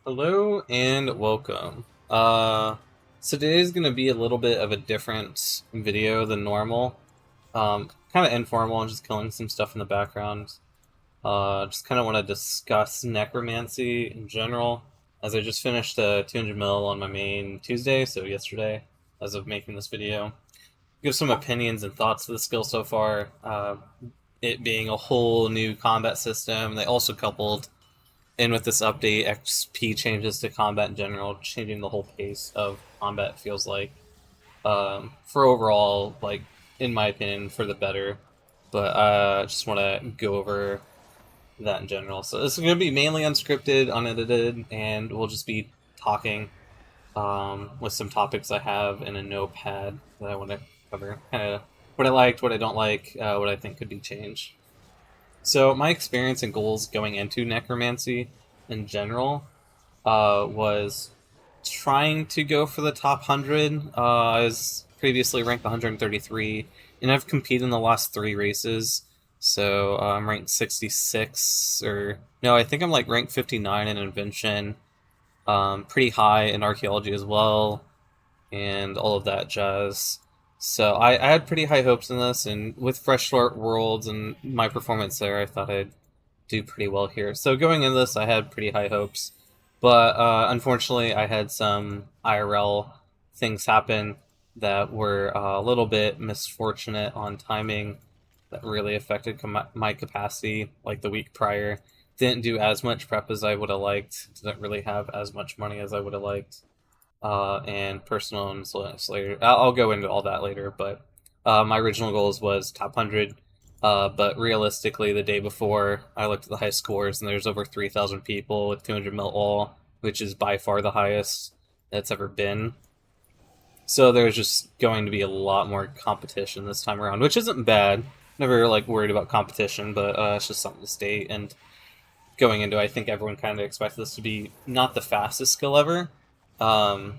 Hello and welcome. So today's gonna be a little bit of a different video than normal. Kind of informal. I'm just killing some stuff in the background. Just kind of want to discuss necromancy in general, as I just finished 200 mil on my main Tuesday, so yesterday, as of making this video. Give some opinions and thoughts to the skill so far. It being a whole new combat system. They also coupled and with this update, XP changes to combat in general, changing the whole pace of combat. Feels like, for overall, like in my opinion, for the better. But I just want to go over that in general. So this is going to be mainly unscripted, unedited, and we'll just be talking with some topics I have in a notepad that I want to cover. Kind of what I liked, what I don't like, what I think could be changed. So my experience and goals going into necromancy in general was trying to go for the top 100. I was previously ranked 133, and I've competed in the last 3 races. So I'm ranked 66, or no, I think I'm like ranked 59 in invention, pretty high in archaeology as well, and all of that jazz. So I had pretty high hopes in this, and with Fresh Start Worlds and my performance there, I thought I'd do pretty well here. So going into this, I had pretty high hopes, but unfortunately, I had some IRL things happen that were a little bit misfortunate on timing that really affected my capacity, like the week prior. Didn't do as much prep as I would have liked, didn't really have as much money as I would have liked, and personal and later. I'll go into all that later, but my original goals was top 100. But realistically, the day before, I looked at the high scores, and there's over 3,000 people with 200 mil all, which is by far the highest that's ever been. So there's just going to be a lot more competition this time around, which isn't bad. Never like worried about competition, but it's just something to state. And going into, I think everyone kind of expects this to be not the fastest skill ever, um,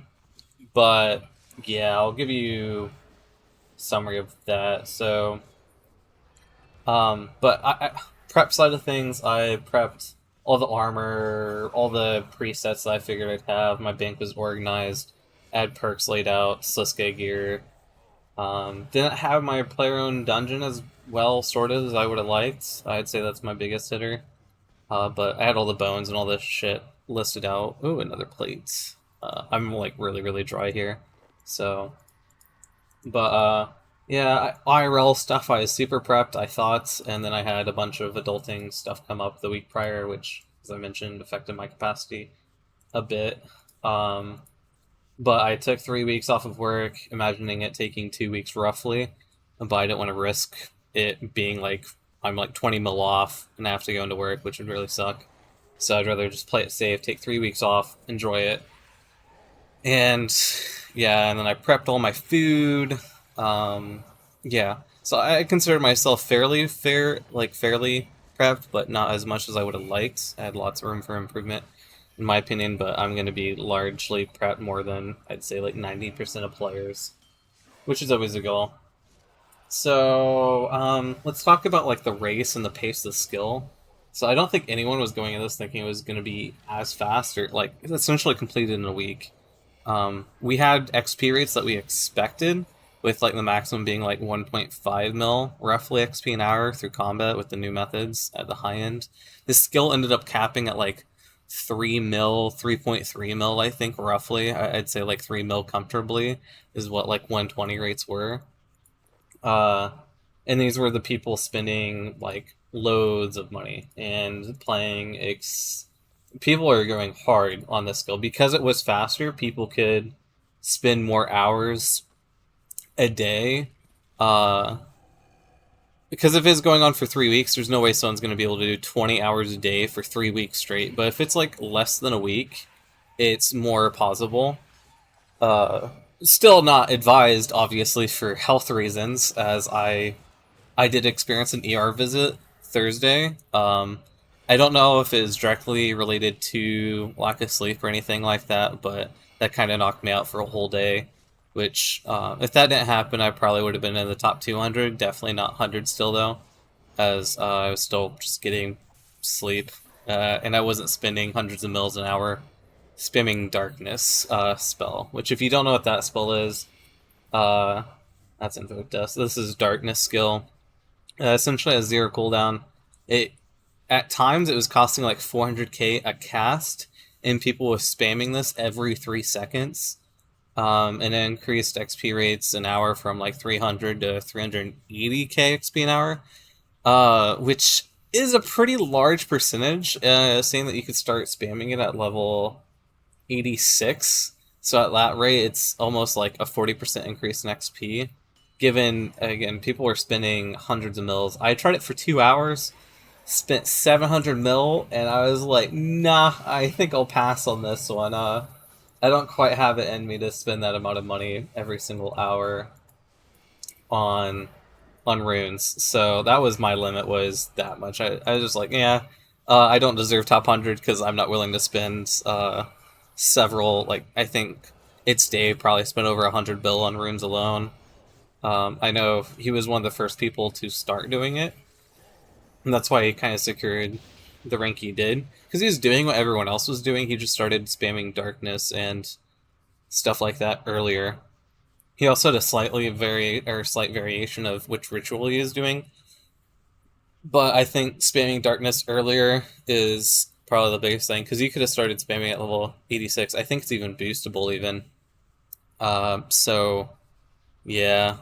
but yeah, I'll give you a summary of that. So, but prep side of things, I prepped all the armor, all the presets that I figured I'd have. My bank was organized. I had perks laid out, Sliske gear. Didn't have my player-owned dungeon as well sorted as I would have liked. I'd say that's my biggest hitter. But I had all the bones and all this shit listed out. Ooh, another plate. I'm like really dry here. So, but yeah, IRL stuff I was super prepped, I thought, and then I had a bunch of adulting stuff come up the week prior, which, as I mentioned, affected my capacity a bit. But I took 3 weeks off of work, imagining it taking 2 weeks roughly, but I didn't want to risk it being like I'm like 20 mil off and I have to go into work, which would really suck. So I'd rather just play it safe, take 3 weeks off, enjoy it. And yeah, and then I prepped all my food. Yeah, so I consider myself fairly prepped, but not as much as I would have liked. I had lots of room for improvement, in my opinion, but I'm going to be largely prepped more than I'd say like 90% of players, which is always a goal. So let's talk about like the race and the pace of skill. So I don't think anyone was going into this thinking it was going to be as fast or like essentially completed in a week. We had XP rates that we expected, with like the maximum being like 1.5 mil roughly XP an hour through combat with the new methods at the high end. This skill ended up capping at like 3 mil, 3.3 mil, I think roughly. I'd say like 3 mil comfortably is what like 120 rates were. And these were the people spending like loads of money and playing people are going hard on this skill because it was faster. People could spend more hours a day. Because if it's going on for 3 weeks, there's no way someone's going to be able to do 20 hours a day for 3 weeks straight. But if it's like less than a week, it's more possible. Still not advised, obviously, for health reasons, as I did experience an ER visit Thursday. I don't know if it is directly related to lack of sleep or anything like that, but that kind of knocked me out for a whole day. Which, if that didn't happen, I probably would have been in the top 200. Definitely not 100 still, though, as I was still just getting sleep, and I wasn't spending hundreds of mils an hour spamming darkness spell, which if you don't know what that spell is, uh, that's invoked dust. This is darkness skill. Essentially has 0 cooldown. It at times it was costing like 400k a cast, and people were spamming this every 3 seconds. And it increased XP rates an hour from like 300 to 380k XP an hour, which is a pretty large percentage, saying that you could start spamming it at level 86. So at that rate, it's almost like a 40% increase in XP. Given, again, people were spending hundreds of mils. I tried it for 2 hours, spent 700 mil, and I was like, nah, I think I'll pass on this one. I don't quite have it in me to spend that amount of money every single hour on runes. So that was my limit, was that much. I was just like, yeah, I don't deserve top 100 because I'm not willing to spend several, like, I think it's Dave probably spent over 100 bill on runes alone. I know he was one of the first people to start doing it, and that's why he kind of secured the rank he did, because he was doing what everyone else was doing. He just started spamming darkness and stuff like that earlier. He also had a slight variation of which ritual he is doing, but I think spamming darkness earlier is probably the biggest thing, because you could have started spamming at level 86. I think it's even boostable even. So yeah,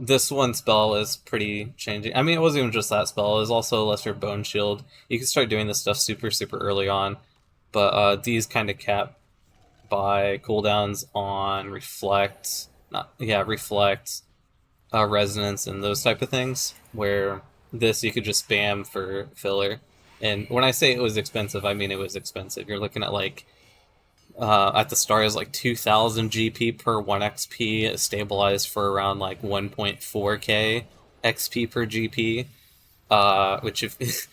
this one spell is pretty changing. I mean, it wasn't even just that spell, it was also Lesser Bone Shield. You can start doing this stuff super early on, but these kind of cap by cooldowns on Reflect, Reflect, Resonance, and those type of things, where this you could just spam for filler. And when I say it was expensive, I mean it was expensive. You're looking at like, at the start is like 2,000 GP per 1 XP, stabilized for around like 1.4k XP per GP, which if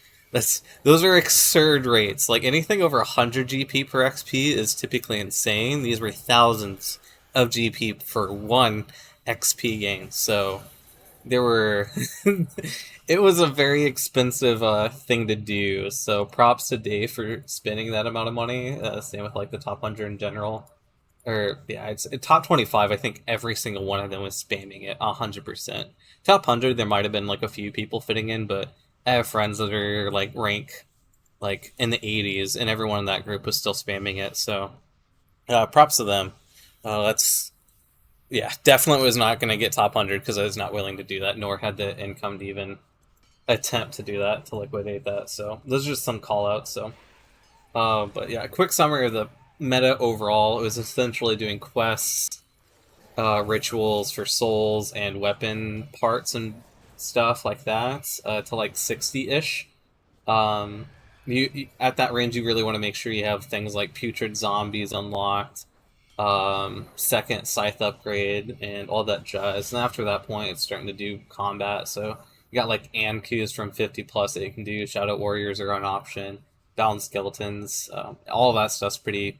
those are absurd rates. Like anything over 100 GP per XP is typically insane. These were thousands of GP for 1 XP gain, so there were it was a very expensive thing to do. So props to Dave for spending that amount of money. Same with like the top 100 in general, or yeah, it's top 25. I think every single one of them was spamming it 100%. Top 100, there might have been like a few people fitting in, but I have friends that are like rank like in the 80s, and everyone in that group was still spamming it. So props to them. That's Yeah, definitely was not going to get top 100 because I was not willing to do that, nor had the income to even attempt to do that, to liquidate that. So those are just some callouts. So, but yeah, quick summary of the meta overall. It was essentially doing quests, rituals for souls and weapon parts and stuff like that, to like 60-ish. You at that range, you really want to make sure you have things like putrid zombies unlocked, second scythe upgrade, and all that jazz. And after that point, it's starting to do combat. So you got like Ankus from 50 plus that you can do. Shadow Warriors are an option. Bound Skeletons, all of that stuff's pretty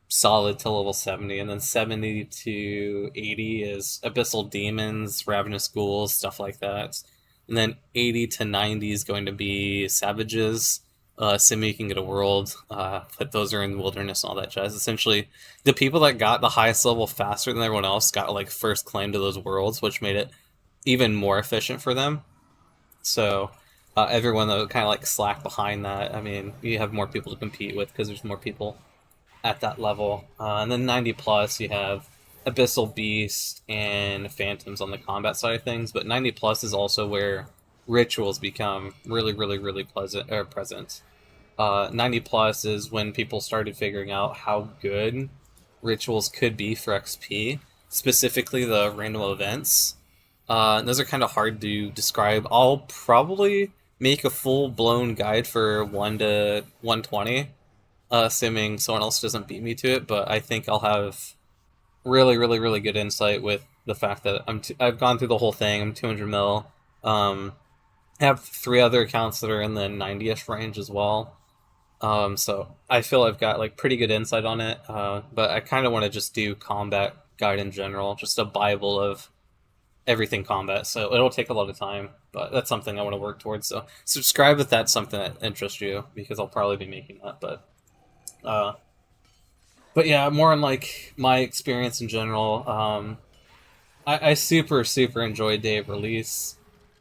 solid till level 70, and then 70 to 80 is Abyssal Demons, Ravenous Ghouls, stuff like that. And then 80 to 90 is going to be Savages, assuming you can get a world, but those are in Wilderness and all that jazz. Essentially, the people that got the highest level faster than everyone else got like first claim to those worlds, which made it even more efficient for them. So everyone that kind of like slack behind that, I mean, you have more people to compete with because there's more people at that level. And then 90 plus, you have Abyssal Beast and Phantoms on the combat side of things, but 90 plus is also where rituals become really pleasant or present. 90 plus is when people started figuring out how good rituals could be for XP, specifically the random events. Those are kind of hard to describe. I'll probably make a full-blown guide for 1 to 120, assuming someone else doesn't beat me to it, but I think I'll have really good insight with the fact that I've gone through the whole thing. I'm 200 mil. I have 3 other accounts that are in the 90-ish range as well. So I feel I've got like pretty good insight on it, but I kind of want to just do combat guide in general, just a bible of everything combat. So it'll take a lot of time, but that's something I want to work towards. So subscribe if that's something that interests you, because I'll probably be making that. But But yeah, more on like my experience in general. I super super enjoyed day of release.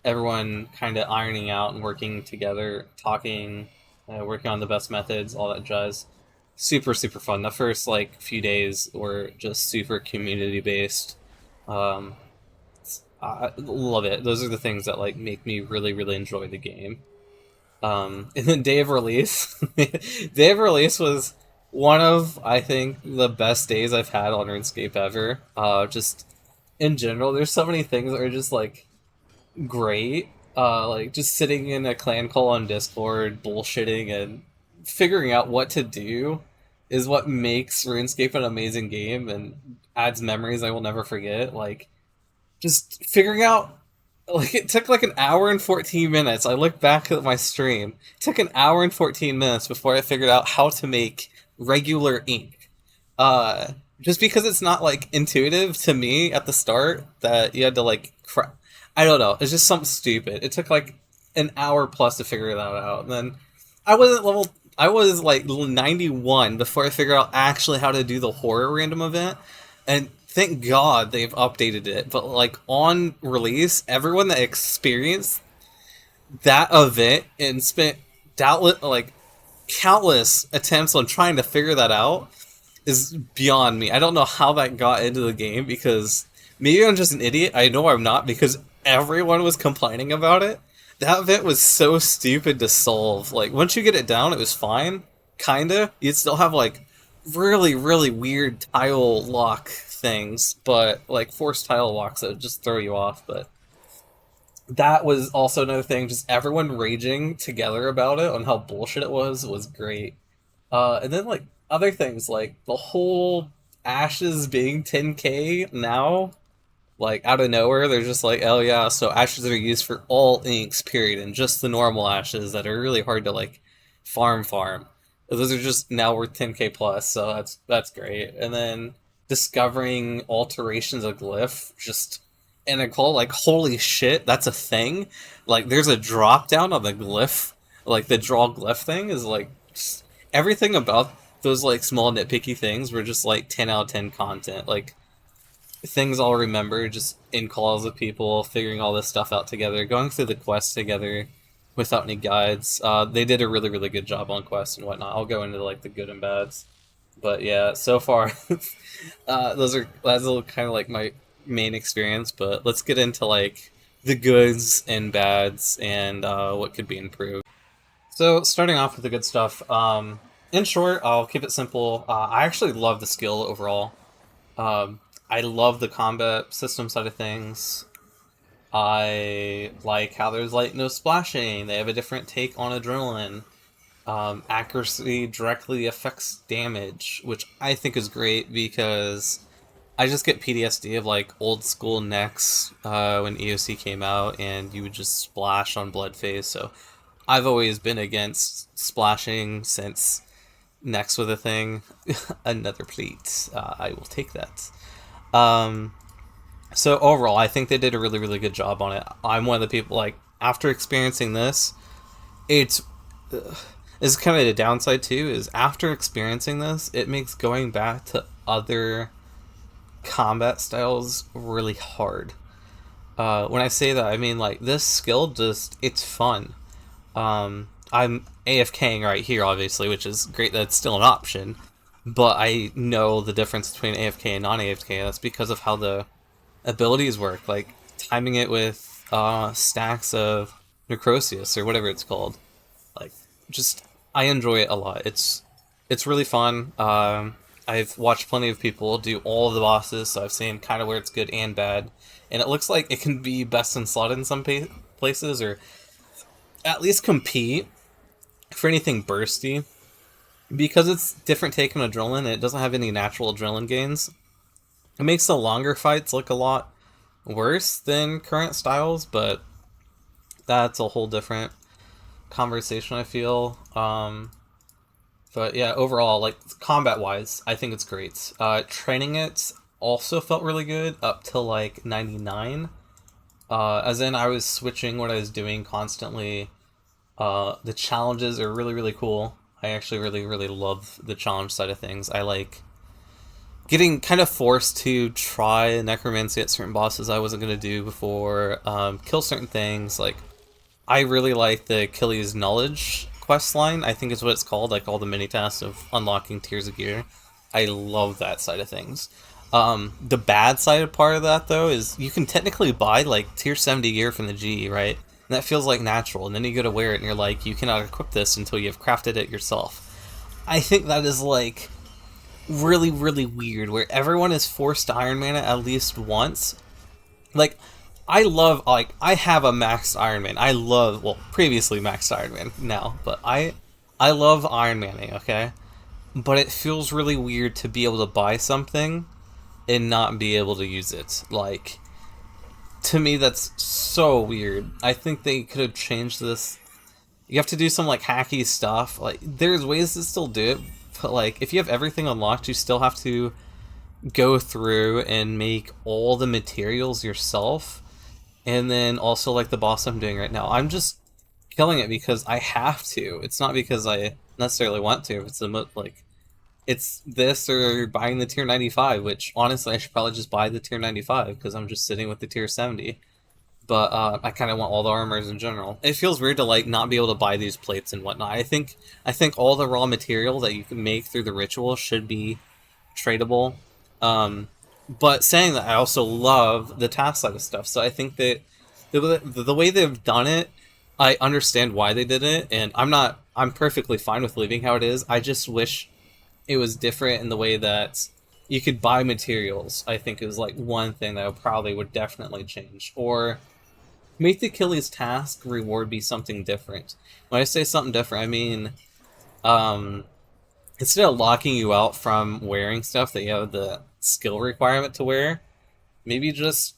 Everyone kind of ironing out and working together, talking, working on the best methods, all that jazz. Super super fun. The first like few days were just super community based. Um, I love it. Those are the things that like make me really really enjoy the game. And then day of release, day of release was one of I think the best days I've had on RuneScape ever. Just in general, there's so many things that are just like great. Like just sitting in a clan call on Discord, bullshitting and figuring out what to do is what makes RuneScape an amazing game and adds memories I will never forget. Like just figuring out, like it took like an hour and 14 minutes. I look back at my stream. It took an hour and 14 minutes before I figured out how to make regular ink. Uh just because it's not like intuitive to me at the start that you had to like I don't know. It's just something stupid. It took like an hour plus to figure that out. And then I wasn't level I was like 91 before I figured out actually how to do the horror random event. And thank God they've updated it. But like on release, everyone that experienced that event and spent doubtless like countless attempts on trying to figure that out is beyond me. I don't know how that got into the game because maybe I'm just an idiot. I know I'm not because everyone was complaining about it. That event was so stupid to solve. Like once you get it down, it was fine. Kinda. You'd still have like really, really weird tile lock things, but like forced tile locks that would just throw you off. But that was also another thing. Just everyone raging together about it on how bullshit it was great. And then like other things like the whole ashes being 10k now, like out of nowhere, they're just like, oh yeah, so ashes are used for all inks, period, and just the normal ashes that are really hard to like farm. Those are just now worth 10k plus, so that's great. And then discovering alterations of glyph, just and I call like holy shit, that's a thing. Like there's a drop down on the glyph, like the draw glyph thing is like just, everything about those like small nitpicky things were just like 10 out of 10 content. Like things I'll remember just in calls with people, figuring all this stuff out together, going through the quest together without any guides. They did a really, really good job on quests and whatnot. I'll go into like the good and bads. But yeah, so far, that's kind of like my main experience. But let's get into like the goods and bads and what could be improved. So starting off with the good stuff. In short, I'll keep it simple. I actually love the skill overall. I love the combat system side of things. I like how there's like no splashing. They have a different take on adrenaline. Accuracy directly affects damage, which I think is great because I just get PTSD of like old school Nex when EOC came out and you would just splash on Bloodface. So I've always been against splashing since Nex was a thing. Another plate. I will take that. Um, so overall, I think they did a really, really good job on it. I'm one of the people like after experiencing this, it's is kind of the downside too. Is after experiencing this, it makes going back to other combat styles really hard. When I say that, I mean like this skill just it's fun. I'm AFKing right here, obviously, which is great that it's still an option. But I know the difference between AFK and non-AFK. That's because of how the abilities work, like timing it with stacks of Necrosius or whatever it's called. Like, just I enjoy it a lot. It's really fun. I've watched plenty of people do all of the bosses, so I've seen kind of where it's good and bad. And it looks like it can be best in slot in some places, or at least compete for anything bursty. Because it's different take on adrenaline and it doesn't have any natural adrenaline gains, it makes the longer fights look a lot worse than current styles, but that's a whole different conversation, I feel. But yeah, overall, like combat-wise, I think it's great. Training it also felt really good up till like 99. As in, I was switching what I was doing constantly. The challenges are really, really cool. I actually really, really love the challenge side of things. I like getting kind of forced to try necromancy at certain bosses I wasn't gonna do before, kill certain things. Like, I really like the Achilles Knowledge quest line. I think is what it's called. Like all the mini tasks of unlocking tiers of gear. I love that side of things. The bad side of part of that though is you can technically buy like tier 70 gear from the G, right? And that feels like natural. And then you go to wear it and you're like, you cannot equip this until you've crafted it yourself. I think that is like really, really weird, where everyone is forced to Iron Man it at least once. Like, I have a maxed Iron Man. I love, well, previously maxed Iron Man now, but I love Iron Manning, okay? But it feels really weird to be able to buy something and not be able to use it. Like, to me, that's so weird. I think they could have changed this. You have to do some, like, hacky stuff. Like, there's ways to still do it, but, like, if you have everything unlocked, you still have to go through and make all the materials yourself. And then also, like, the boss I'm doing right now, I'm just killing it because I have to. It's not because I necessarily want to. It's like, it's this or buying the tier 95, which honestly I should probably just buy the tier 95 because I'm just sitting with the tier 70. But I kind of want all the armors in general. It feels weird to like not be able to buy these plates and whatnot. I think all the raw material that you can make through the ritual should be tradable. But saying that, I also love the task side of stuff. So I think that the way they've done it, I understand why they did it, and I'm perfectly fine with leaving how it is. I just wish it was different in the way that you could buy materials. I think is like one thing that I probably would definitely change. Or make the Achilles task reward be something different. When I say something different, I mean, instead of locking you out from wearing stuff that you have the skill requirement to wear, maybe just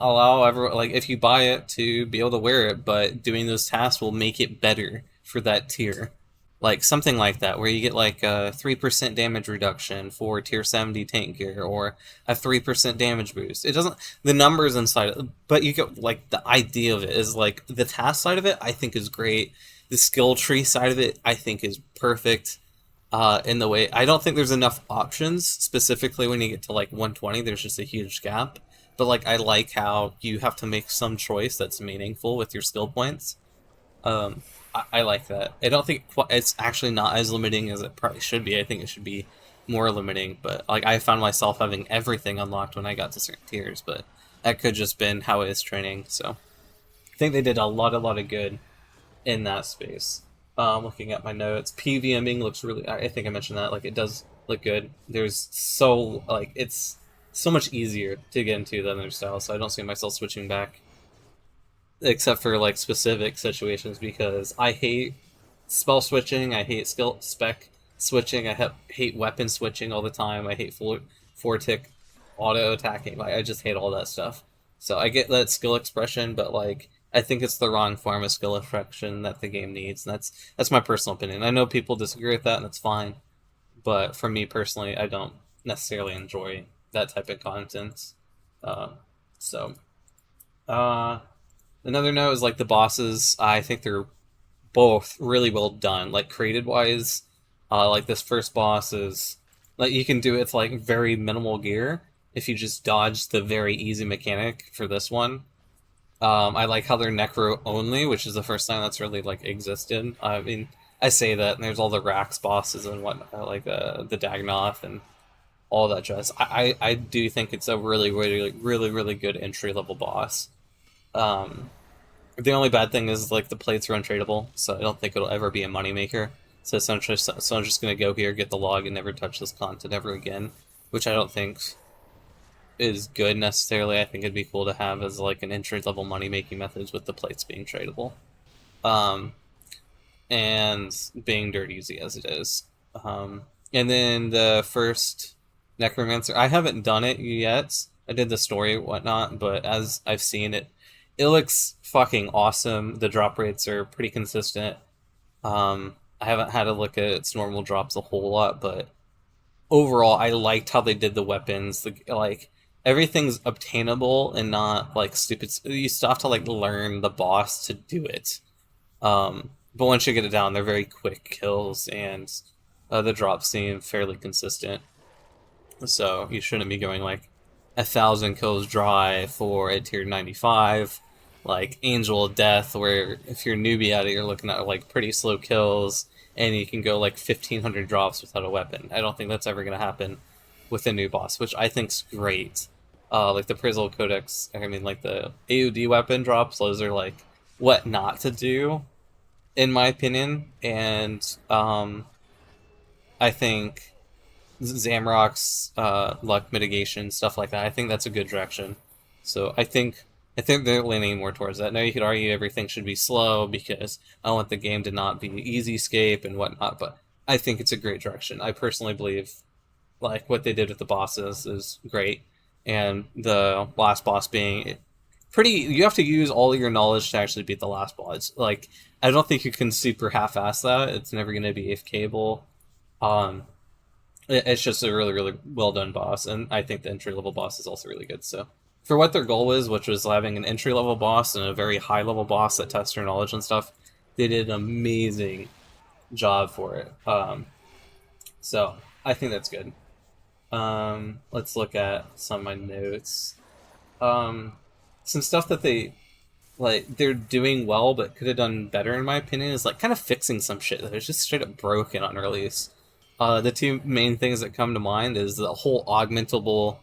allow everyone, like, if you buy it, to be able to wear it, but doing those tasks will make it better for that tier. Like, something like that, where you get, like, a 3% damage reduction for tier 70 tank gear, or a 3% damage boost. It doesn't, the numbers inside it, but you get, like, the idea of it is, like, the task side of it, I think is great. The skill tree side of it, I think is perfect. In the way, I don't think there's enough options, specifically when you get to, like, 120, there's just a huge gap. But, like, I like how you have to make some choice that's meaningful with your skill points. I like that. I don't think it's actually not as limiting as it probably should be. I think it should be more limiting, but like I found myself having everything unlocked when I got to certain tiers, but that could just been how it is training. So I think they did a lot of good in that space. Looking at my notes, PVMing looks really. I think I mentioned that. Like it does look good. There's so like it's so much easier to get into than other styles, so I don't see myself switching back except for like specific situations, because I hate spell switching, I hate skill spec switching, I hate weapon switching all the time, I hate tick auto attacking, like I just hate all that stuff. So I get that skill expression, but like I think it's the wrong form of skill expression that the game needs, and that's my personal opinion. I know people disagree with that, and that's fine, but for me personally, I don't necessarily enjoy that type of content. Uh, so, uh, Another note is like the bosses. I think they're both really well done. Like created wise, like this first boss is like you can do it with like very minimal gear if you just dodge the very easy mechanic for this one. I like how they're Necro only, which is the first time that's really like existed. I mean, I say that, and there's all the Rax bosses and whatnot, like the Dagonoth and all that jazz. I do think it's a really good entry level boss. Um, the only bad thing is like the plates are untradeable, so I don't think it'll ever be a moneymaker. So essentially, I'm just gonna go here, get the log, and never touch this content ever again, which I don't think is good necessarily. I think it'd be cool to have as like an entry level money making methods with the plates being tradable, um, and being dirt easy as it is. And then the first Necromancer, I haven't done it yet. I did the story and whatnot, but as I've seen it, it looks fucking awesome. The drop rates are pretty consistent. I haven't had a look at its normal drops a whole lot, but overall, I liked how they did the weapons. Like everything's obtainable and not like stupid. You still have to like learn the boss to do it. But once you get it down, they're very quick kills, and the drops seem fairly consistent. So you shouldn't be going like 1,000 kills dry for a tier 95, like Angel of Death, where if you're a newbie at it, you're looking at like pretty slow kills, and you can go like 1,500 drops without a weapon. I don't think that's ever going to happen with a new boss, which I think's great. Like the Prizzle Codex, I mean, like the AOD weapon drops, those are like what not to do, in my opinion. And I think Zamrock's luck mitigation, stuff like that. I think that's a good direction. So I think they're leaning more towards that. Now you could argue everything should be slow because I want the game to not be easy escape and whatnot, but I think it's a great direction. I personally believe like what they did with the bosses is great, and the last boss being pretty. You have to use all of your knowledge to actually beat the last boss. Like I don't think you can super half-ass that. It's never going to be AFKable. Um, it's just a really, really well done boss, and I think the entry level boss is also really good. So, for what their goal was, which was having an entry level boss and a very high level boss that tests your knowledge and stuff, they did an amazing job for it. So I think that's good. Let's look at some of my notes. Some stuff that they're doing well, but could have done better in my opinion is like kind of fixing some shit that was just straight up broken on release. The two main things that come to mind is the whole augmentable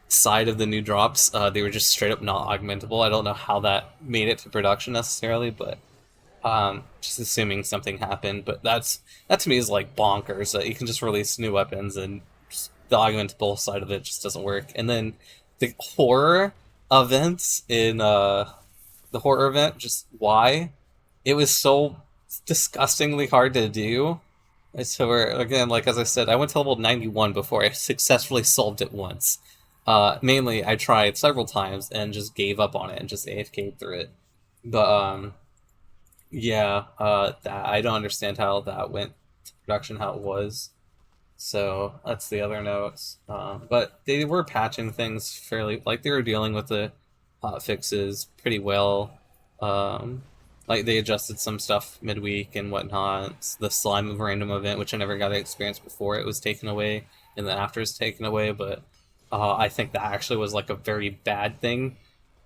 side of the new drops. They were just straight up not augmentable. I don't know how that made it to production necessarily, but just assuming something happened. But that to me is like bonkers that you can just release new weapons and just the augmentable side of it just doesn't work. And then the horror events in the horror event, just why it was so disgustingly hard to do. So again, like as I said, I went to level 91 before I successfully solved it once. Mainly, I tried several times and just gave up on it and just AFK'd through it. But yeah, that I don't understand how that went to production, how it was. So that's the other notes. But they were patching things fairly, like they were dealing with the hot fixes pretty well. Like they adjusted some stuff midweek and whatnot. The slime of random event, which I never got to experience before, it was taken away, and then after it's taken away. But I think that actually was like a very bad thing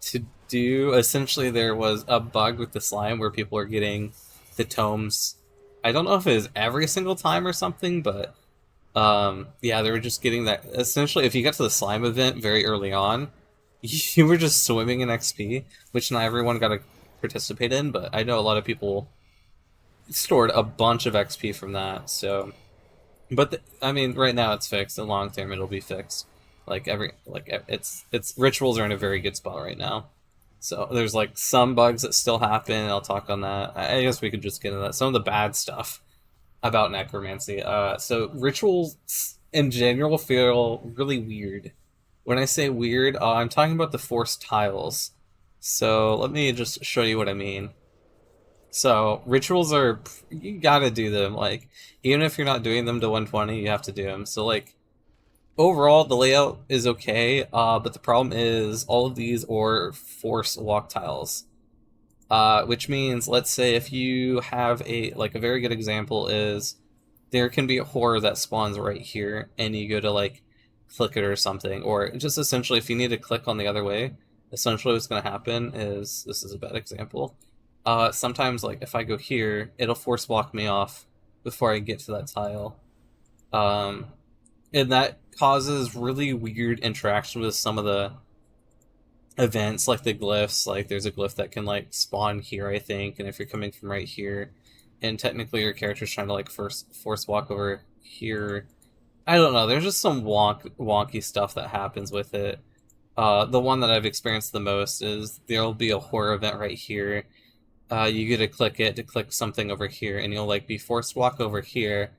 to do. Essentially, there was a bug with the slime where people are getting the tomes. I don't know if it was every single time or something, but yeah, they were just getting that. Essentially, if you got to the slime event very early on, you were just swimming in XP, which not everyone got to participate in, but I know a lot of people stored a bunch of XP from that. So, but I mean, right now it's fixed, and long term it'll be fixed. It's rituals are in a very good spot right now. So there's like some bugs that still happen. I'll talk on that. I guess we could just get into that. Some of the bad stuff about necromancy. So rituals in general feel really weird. When I say weird, I'm talking about the forced tiles. So let me just show you what I mean. So rituals are, you gotta do them. Like even if you're not doing them to 120, you have to do them. So like overall, the layout is okay, but the problem is all of these are force walk tiles. Which means, let's say if you have a very good example is there can be a horror that spawns right here, and you go to like click it or something, or just essentially if you need to click on the other way, essentially what's going to happen is, this is a bad example, sometimes like if I go here, it'll force walk me off before I get to that tile. And that causes really weird interaction with some of the events, like the glyphs. Like there's a glyph that can like spawn here, I think, and if you're coming from right here, and technically your character's trying to like first force walk over here, I don't know, there's just some wonky stuff that happens with it. The one that I've experienced the most is there'll be a horror event right here. You get to click it to click something over here, and you'll like be forced to walk over here,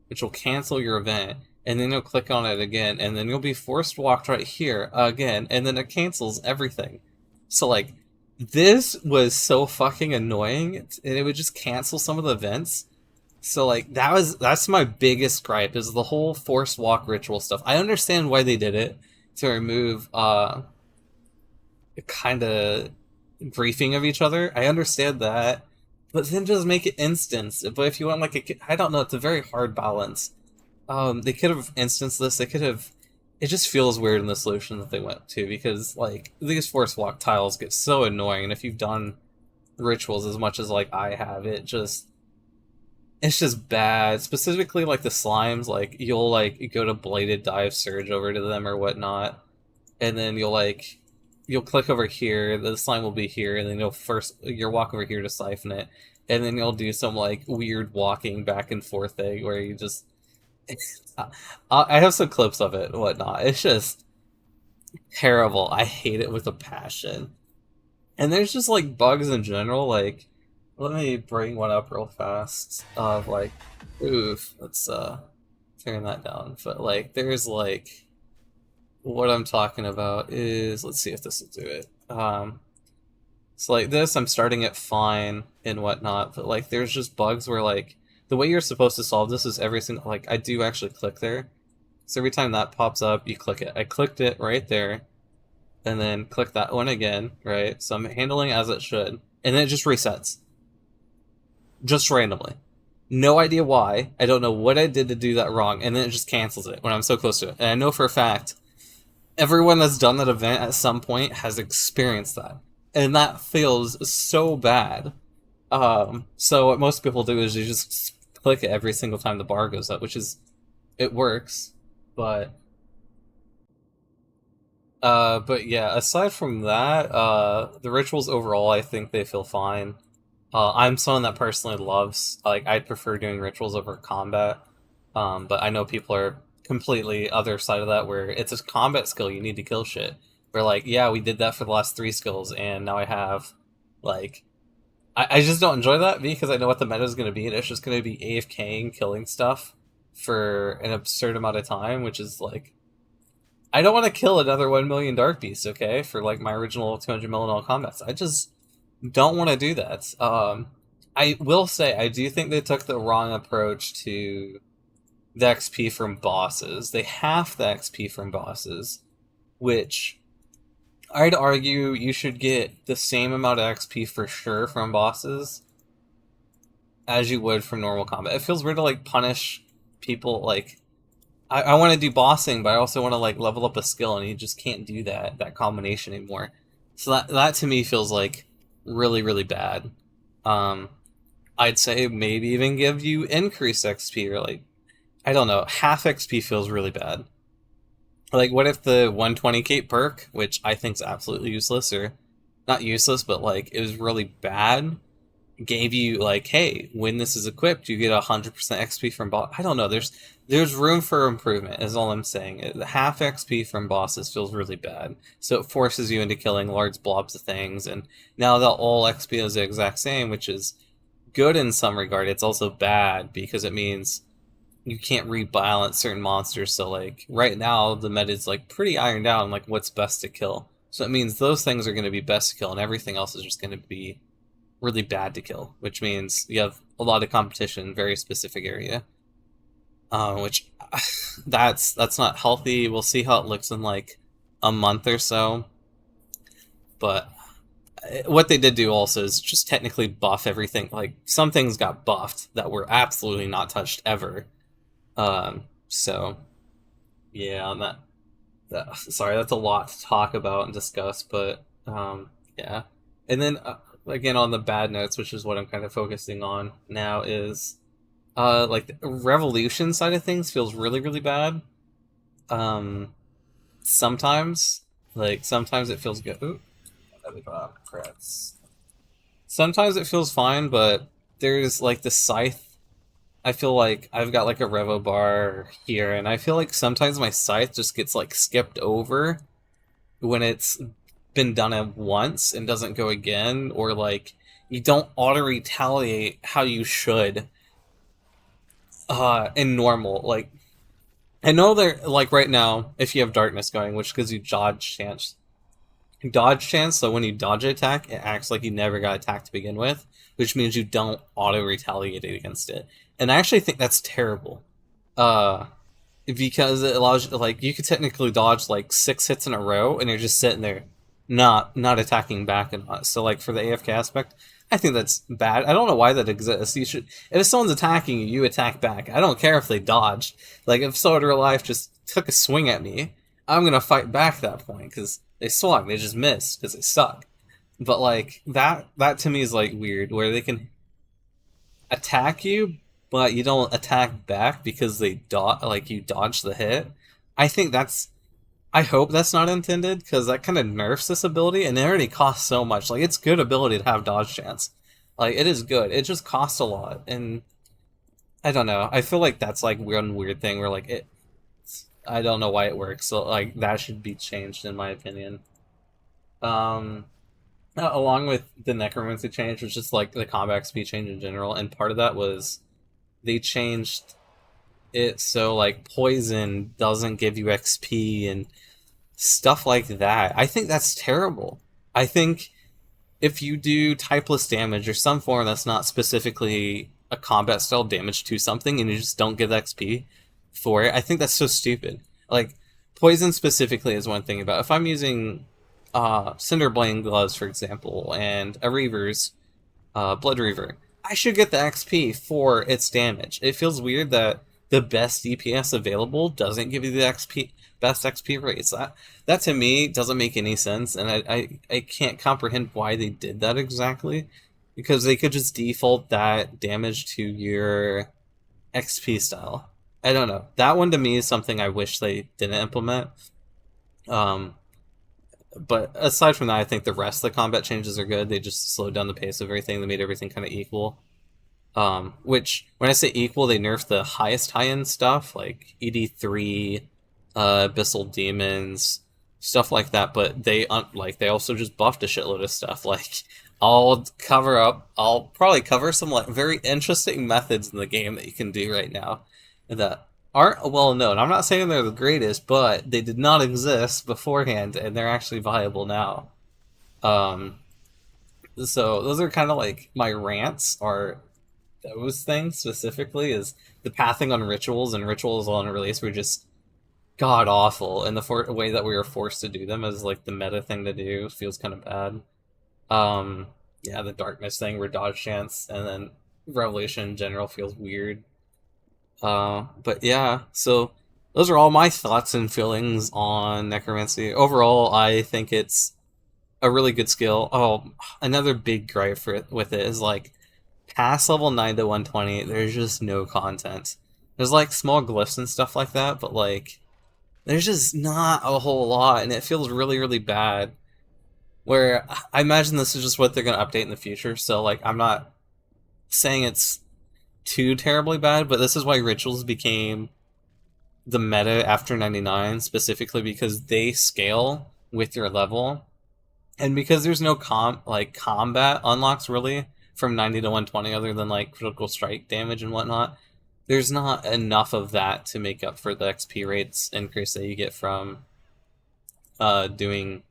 which will cancel your event, and then you'll click on it again, and then you'll be forced walked right here again, and then it cancels everything. So like, this was so fucking annoying, and it would just cancel some of the events. So like, that's my biggest gripe, is the whole forced walk ritual stuff. I understand why they did it, to remove kind of griefing of each other. I understand that, but then just make it instance. But if you want like I don't know, it's a very hard balance. They could have instanced this. They could have. It just feels weird in the solution that they went to because like these force walk tiles get so annoying, and if you've done rituals as much as like I have, it's just bad. Specifically, like the slimes, like you'll like go to bladed dive surge over to them or whatnot, and then you'll click over here. The slime will be here, and then you'll walk over here to siphon it, and then you'll do some like weird walking back and forth thing where you just. I have some clips of it and whatnot. It's just terrible. I hate it with a passion. And there's just like bugs in general. Like, let me bring one up real fast. Of like, oof. Let's turn that down. But like, there's like, what I'm talking about is, let's see if this will do it. So like this, I'm starting it fine and whatnot. But like, there's just bugs where like the way you're supposed to solve this is every single like I do actually click there. So every time that pops up, you click it. I clicked it right there and then click that one again, right? So I'm handling as it should, and then it just resets. Just randomly. No idea why. I don't know what I did to do that wrong, and then it just cancels it when I'm so close to it. And I know for a fact, everyone that's done that event at some point has experienced that. And that feels so bad. So what most people do is you just click it every single time the bar goes up, which is, it works, but yeah, aside from that, the rituals overall, I think they feel fine. I'm someone that personally loves, like, I'd prefer doing rituals over combat. But I know people are completely other side of that, where it's a combat skill, you need to kill shit. We're like, yeah, we did that for the last 3 skills, and now I have, like, I just don't enjoy that because I know what the meta is going to be, and it's just going to be AFKing, killing stuff for an absurd amount of time, which is like, I don't want to kill another 1 million Dark Beasts, okay, for like my original 200 million all combats. I just don't want to do that. I will say, I do think they took the wrong approach to the XP from bosses. They half the XP from bosses, which I'd argue you should get the same amount of XP for sure from bosses as you would from normal combat. It feels weird to like punish people. Like, I want to do bossing, but I also want to like level up a skill, and you just can't do that combination anymore. So that to me feels like really, really bad. I'd say maybe even give you increased XP, or like, I don't know, half XP feels really bad. Like, what if the 120 cape perk, which I think is absolutely useless, or not useless, but like it was really bad, gave you like, hey, when this is equipped, you get 100% XP from boss. I don't know. There's room for improvement, is all I'm saying. The half XP from bosses feels really bad, so it forces you into killing large blobs of things. And now that all XP is the exact same, which is good in some regard, it's also bad because it means you can't rebalance certain monsters. So like right now the meta is like pretty ironed out on like what's best to kill. So it means those things are going to be best to kill, and everything else is just going to be really bad to kill, which means you have a lot of competition in a very specific area. Which that's not healthy. We'll see how it looks in like a month or so. But what they did do also is just technically buff everything. Like, some things got buffed that were absolutely not touched ever. So yeah, sorry, that's a lot to talk about and discuss, but yeah. And then again, on the bad notes, which is what I'm kind of focusing on now, is like the revolution side of things feels really, really bad. Sometimes it feels good. Ooh, sometimes it feels fine, but there's like the scythe. I feel like I've got like a revo bar here, and I feel like sometimes my scythe just gets like skipped over when it's been done at once and doesn't go again, or like you don't auto retaliate how you should in normal. Like, I know they're like right now, if you have darkness going, which gives you dodge chance, so when you dodge an attack, it acts like you never got attacked to begin with, which means you don't auto retaliate against it. And I actually think that's terrible, because it allows you, like, you could technically dodge like 6 hits in a row, and you're just sitting there not attacking back. And so like for the AFK aspect, I think that's bad. I don't know why that exists. You should, if someone's attacking you, you attack back. I don't care if they dodged. Like if someone in real life just took a swing at me, I'm gonna fight back at that point because they swung. They just missed because they suck. But like that to me is like weird, where they can attack you, but you don't attack back because they like you dodge the hit. I think that's I hope that's not intended because that kind of nerfs this ability, and it already costs so much. Like it's good ability to have dodge chance, like it is good. It just costs a lot, and I don't know. I feel like that's like one weird thing where like it. I don't know why it works. So like that should be changed in my opinion. Um, Along with the necromancy change, was just like the combat XP change in general, and part of that was they changed it so like poison doesn't give you XP and stuff like that. I think that's terrible. I think if you do typeless damage or some form that's not specifically a combat style damage to something and you just don't get XP for it, I think that's so stupid. Like, poison specifically is one thing about. If I'm using Cinderblade gloves, for example, and a Reaver's Blood Reaver, I should get the XP for its damage. It feels weird that the best DPS available doesn't give you the best XP rates. That to me doesn't make any sense, and I can't comprehend why they did that exactly, because they could just default that damage to your XP style. I don't know. That one to me is something I wish they didn't implement. But aside from that, I think the rest of the combat changes are good. They just slowed down the pace of everything. They made everything kind of equal. Which, when I say equal, they nerfed the highest high-end stuff, like ED3, Abyssal Demons, stuff like that, but they also just buffed a shitload of stuff. Like, I'll probably cover some like very interesting methods in the game that you can do right now that aren't well known. I'm not saying they're the greatest, but they did not exist beforehand, and they're actually viable now. So those are kind of like my rants are those things specifically, is the pathing on rituals, and rituals on release were just god awful, and the way that we were forced to do them as like the meta thing to do feels kind of bad. Yeah, the darkness thing where dodge chance, and then revelation in general feels weird. But yeah, so those are all my thoughts and feelings on necromancy. Overall, I think it's a really good skill. Oh, another big gripe with it is like past level 9 to 120, there's just no content. There's like small glyphs and stuff like that, but like there's just not a whole lot, and it feels really, really bad. Where I imagine this is just what they're going to update in the future, so like I'm not saying it's too terribly bad, but this is why rituals became the meta after 99, specifically because they scale with your level, and because there's no combat unlocks really from 90 to 120 other than like critical strike damage and whatnot. There's not enough of that to make up for the XP rates increase that you get from doing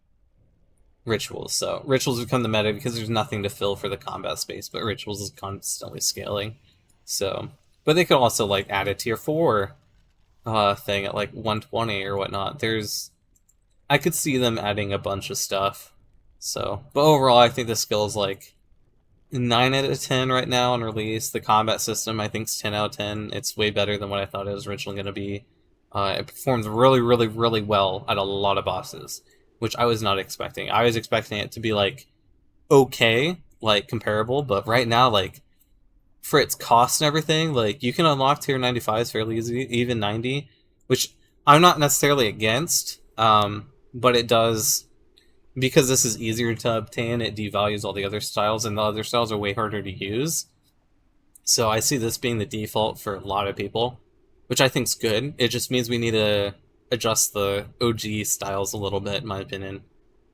rituals. So rituals become the meta because there's nothing to fill for the combat space, but rituals is constantly scaling. So, but they could also like add a tier 4 thing at like 120 or whatnot. I could see them adding a bunch of stuff. So, but overall, I think the skill is like 9 out of 10 right now on release. The combat system, I think, is 10 out of 10. It's way better than what I thought it was originally going to be. It performs really, really, really well at a lot of bosses, which I was not expecting. I was expecting it to be like okay, like comparable, but right now, like for its cost and everything, like you can unlock tier 95s fairly easy, even 90, which I'm not necessarily against, but it does, because this is easier to obtain, it devalues all the other styles, and the other styles are way harder to use. So I see this being the default for a lot of people, which I think's good. It just means we need to adjust the OG styles a little bit, in my opinion.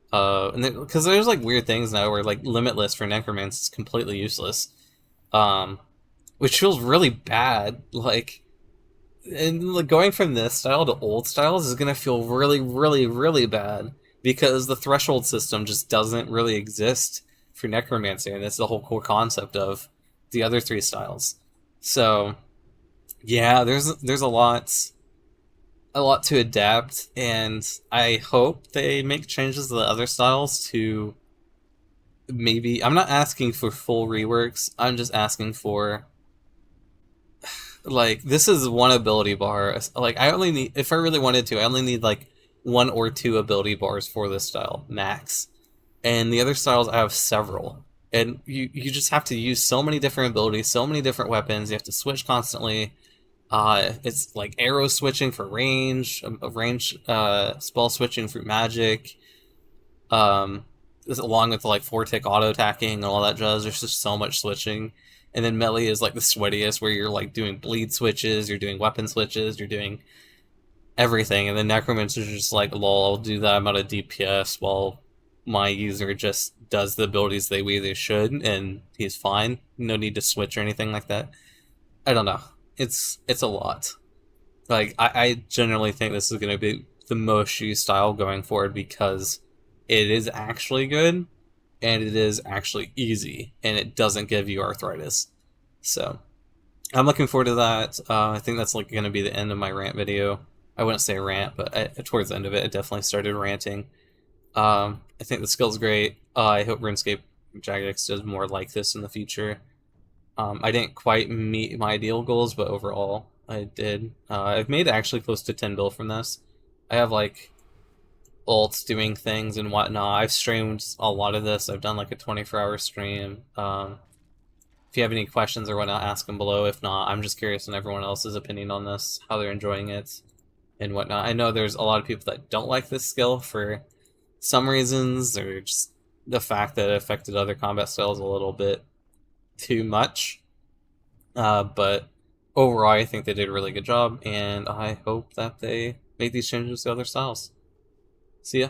Because there's like weird things now where like Limitless for Necromancy is completely useless, which feels really bad. Like, and like, going from this style to old styles is gonna feel really, really, really bad, because the threshold system just doesn't really exist for Necromancy, and that's the whole core concept of the other 3 styles. So yeah, there's a lot to adapt, and I hope they make changes to the other styles to maybe I'm not asking for full reworks. I'm just asking for like this is one ability bar. Like I only need if I really wanted to, I only need like one or two ability bars for this style max. And the other styles I have several. And you just have to use so many different abilities, so many different weapons. You have to switch constantly. It's like arrow switching for range, range spell switching for magic. Um, along with like 4-tick auto attacking and all that jazz. There's just so much switching. And then melee is like the sweatiest, where you're like doing bleed switches, you're doing weapon switches, you're doing everything. And then necromancer's just like, lol, I'll do that amount of DPS while my user just does the abilities they way they should, and he's fine. No need to switch or anything like that. I don't know. It's a lot. Like I generally think this is going to be the most used style going forward because it is actually good and it is actually easy and it doesn't give you arthritis. So I'm looking forward to that. I think that's like going to be the end of my rant video. I wouldn't say rant, but towards the end of it, I definitely started ranting. I think the skill's great. I hope RuneScape Jagex does more like this in the future. I didn't quite meet my ideal goals, but overall, I did. I've made actually close to 10 bill from this. I have like ults doing things and whatnot. I've streamed a lot of this. I've done like a 24-hour stream. If you have any questions or whatnot, ask them below. If not, I'm just curious on everyone else's opinion on this, how they're enjoying it, and whatnot. I know there's a lot of people that don't like this skill for some reasons, or just the fact that it affected other combat styles a little bit too much. But overall, I think they did a really good job, and I hope that they make these changes to other styles. See ya.